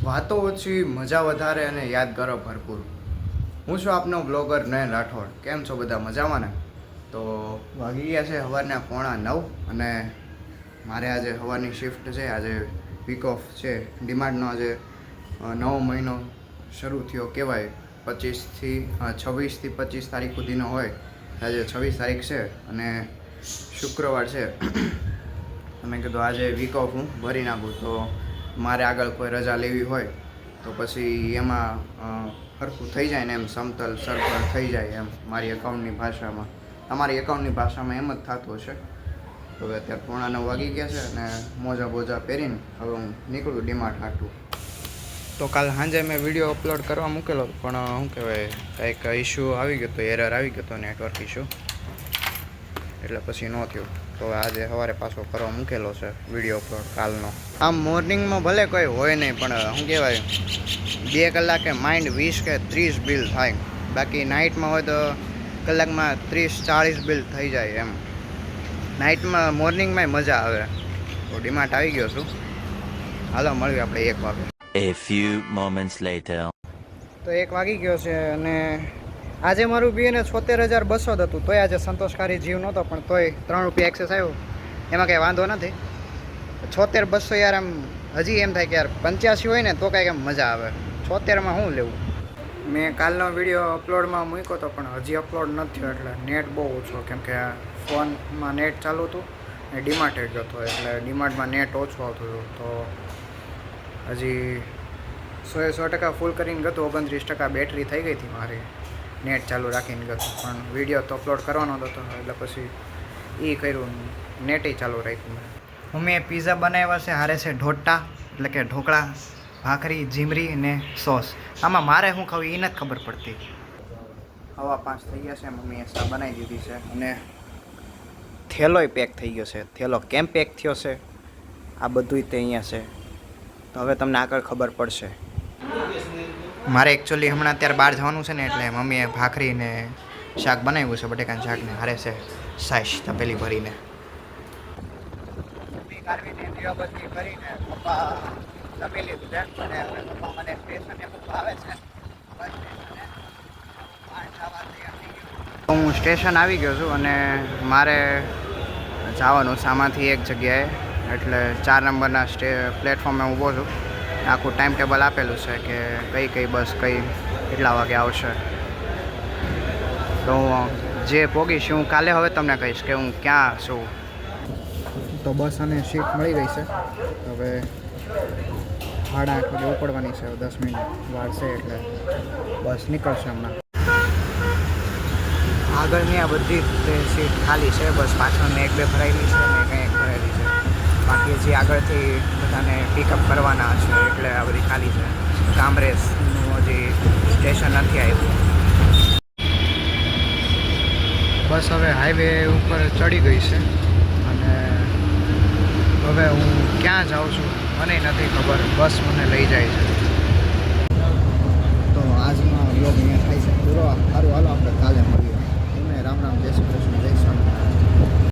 વાતો ઓછી, મજા વધારે અને યાદગારો ભરપૂર. હું છું આપનો બ્લોગર નયન રાઠોડ. કેમ છો બધા? મજામાં ને? તો વાગી ગયા છે સવારના 8:45 અને મારે આજે સવારની શિફ્ટ છે. આજે વીક ઓફ છે. ડીમાર્ટનો આજે નવો મહિનો શરૂ થયો કહેવાય. 26થી 25 તારીખ સુધીનો હોય. આજે 26 તારીખ છે અને શુક્રવાર છે. મેં કીધું આજે વીક ઓફ હું ભરી નાખું, તો મારે આગળ કોઈ રજા લેવી હોય તો પછી એમાં સરખું થઈ જાય ને, એમ સમતલ સરખું થઈ જાય એમ. મારી એકાઉન્ટની ભાષામાં, તમારી એકાઉન્ટની ભાષામાં એમ જ થતું હશે. તો હવે અત્યારે 8:45 વાગી ગયા છે અને મોજા બોજા પહેરીને હવે હું નીકળું ડીમાર્ટ હાટું. તો કાલ સાંજે મેં વિડીયો અપલોડ કરવા મૂકેલો, પણ શું કહેવાય, કંઈક ઇશ્યુ આવી ગયો હતો, એરર આવી ગયો હતો, નેટવર્ક ઇશ્યુ, એટલે પછી ન થયું. તો આજે સવારે પાછો કરવા મૂકેલો છે વિડીયો અપલોડ કાલનો. આમ મોર્નિંગમાં ભલે કોઈ હોય નહીં, પણ શું કહેવાય, 2 કલાકે માઇન્ડ 20 કે 30 બિલ થાય. બાકી નાઇટમાં હોય તો કલાકમાં 30-40 બિલ થઈ જાય એમ. નાઇટમાં મોર્નિંગમાં મજા આવે. તો ડીમાર્ટ આવી ગયો છું. હાલો મળીએ આપણે 1 વાગે. A few moments later. તો 1 વાગી ગયો છે અને આજે મારું બીએને 76,200 જ હતું. તોય આજે સંતોષકારી જીવ નહોતો, પણ તોય 3 રૂપિયા એક્સેસ આવ્યો, એમાં કંઈ વાંધો નથી. 76,200 યાર, એમ હજી એમ થાય કે યાર 85 હોય ને તો કાંઈક એમ મજા આવે. 76માં શું લેવું. મેં કાલનો વિડીયો અપલોડમાં મૂક્યો હતો, પણ હજી અપલોડ નથી થયો, એટલે નેટ બહુ ઓછો, કેમ કે ફોનમાં નેટ ચાલુ હતું ને ડીમાર્ટે ગયો હતો, એટલે ડીમાર્ટમાં નેટ ઓછું આવતું હતું. તો હજી 100% ફૂલ કરીને ગયો, 29% બેટરી થઈ ગઈ હતી મારી, નેટ ચાલુ રાખીને ગયો. પણ વિડીયો તો અપલોડ કરવાનો હતો, એટલે પછી એ કર્યું, નેટે ચાલુ રાખ્યું. મેં પીઝા બનાવ્યા છે. હારે છે ઢોટા, એટલે કે ઢોકળા, ભાખરી, જીમરી ને સોસ. આમાં મારે શું ખાવું એ નથી ખબર પડતી. 5:15 થઈ ગયા છે. મમ્મીએ ચા બનાવી દીધી છે અને થેલોય પેક થઈ ગયો છે. થેલો કેમ પેક થયો છે આ બધુંય તે અહીંયા છે. તો હવે તમને આગળ ખબર પડશે. મારે એકચ્યુઅલી હમણાં અત્યારે બહાર જવાનું છે ને, એટલે મમ્મીએ ભાખરી ને શાક બનાવ્યું છે, બટેકાનું શાક, ને હારે છે સાઈશ તપેલી ભરીને. હું સ્ટેશન આવી ગયો છું અને મારે જવાનું સામાથી એક જગ્યાએ, એટલે 4 નંબરના પ્લેટફોર્મે ઊભો છું. આખું ટાઈમ ટેબલ આપેલું છે કે કઈ બસ કેટલા વાગે આવશે. તો જે પોગીશ હું કાલે હવે તમને કહીશ કે હું ક્યાં છું. તો બસ અને સીટ મળી ગઈ છે. હવે 8:30 વાગે ઉપડવાની છે. 10 મિનિટ વાર છે, એટલે બસ નીકળશે હમણાં. આગળની આ બધી સીટ ખાલી છે. બસ પાછળની 1-2 ભરાયેલી છે ને કંઈક ભરાયેલી છે. બાકી જે આગળથી બધાને પિકઅપ કરવાના છે, એટલે આ બધી ખાલી છે. કામરેજનું હજી સ્ટેશન નથી આવ્યું. બસ હવે હાઈવે ઉપર ચડી ગઈ છે અને હવે હું ક્યાં જાઉં છું મને નથી ખબર. બસ મને લઈ જાય છે. તો આજનો બ્લોગ અહીંયા થાય છે પૂરો. સારું, હાલો આપણે કાલે મળીએ. તમને રામ રામ, જય શ્રી કૃષ્ણ, જય શ્રી